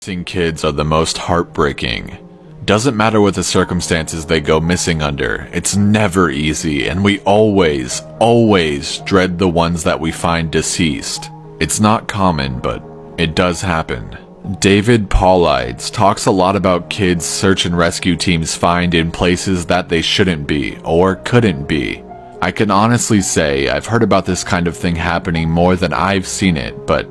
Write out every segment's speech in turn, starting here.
Missing kids are the most heartbreaking. Doesn't matter what the circumstances they go missing under, it's never easy, and we always dread the ones that we find deceased. It's not common, but it does happen. David Paulides talks a lot about kids search and rescue teams find in places that they shouldn't be, or couldn't be. I can honestly say I've heard about this kind of thing happening more than I've seen it, but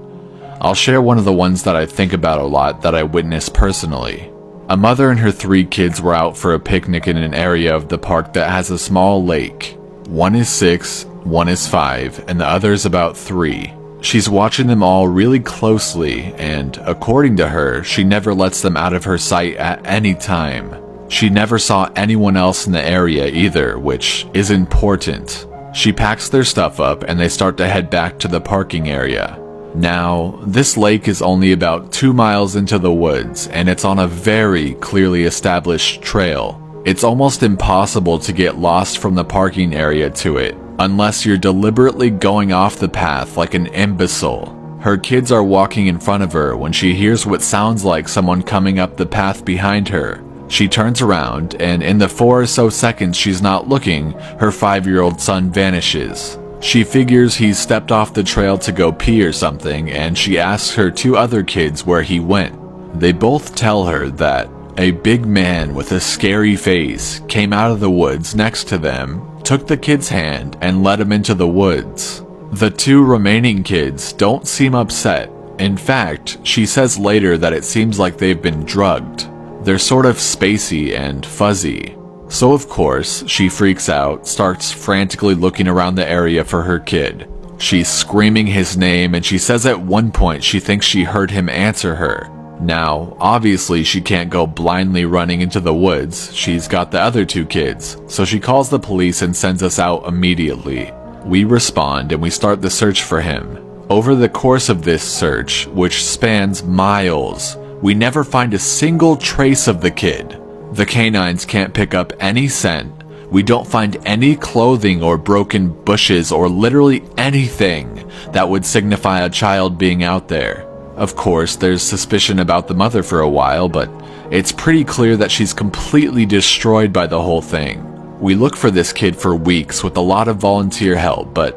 I'll share one of the ones that I think about a lot that I witnessed personally. A mother and her 3 kids were out for a picnic in an area of the park that has a small lake. One is 6, one is 5, and the other is about 3. She's watching them all really closely, and according to her, she never lets them out of her sight at any time. She never saw anyone else in the area either, which is important. She packs their stuff up and they start to head back to the parking area. Now, this lake is only about 2 miles into the woods, and it's on a very clearly established trail. It's almost impossible to get lost from the parking area to it, unless you're deliberately going off the path like an imbecile. Her kids are walking in front of her when she hears what sounds like someone coming up the path behind her. She turns around, and in the 4 or so seconds she's not looking, her 5-year-old son vanishes. She figures he's stepped off the trail to go pee or something, and she asks her 2 other kids where he went. They both tell her that a big man with a scary face came out of the woods next to them, took the kid's hand, and led him into the woods. The 2 remaining kids don't seem upset. In fact, she says later that it seems like they've been drugged. They're sort of spacey and fuzzy. So of course, she freaks out, starts frantically looking around the area for her kid. She's screaming his name, and she says at one point she thinks she heard him answer her. Now, obviously she can't go blindly running into the woods. She's got the other 2 kids, so she calls the police and sends us out immediately. We respond and we start the search for him. Over the course of this search, which spans miles, we never find a single trace of the kid. The canines can't pick up any scent. We don't find any clothing or broken bushes or literally anything that would signify a child being out there. Of course, there's suspicion about the mother for a while, but it's pretty clear that she's completely destroyed by the whole thing. We look for this kid for weeks with a lot of volunteer help, but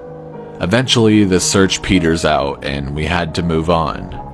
eventually the search peters out and we had to move on.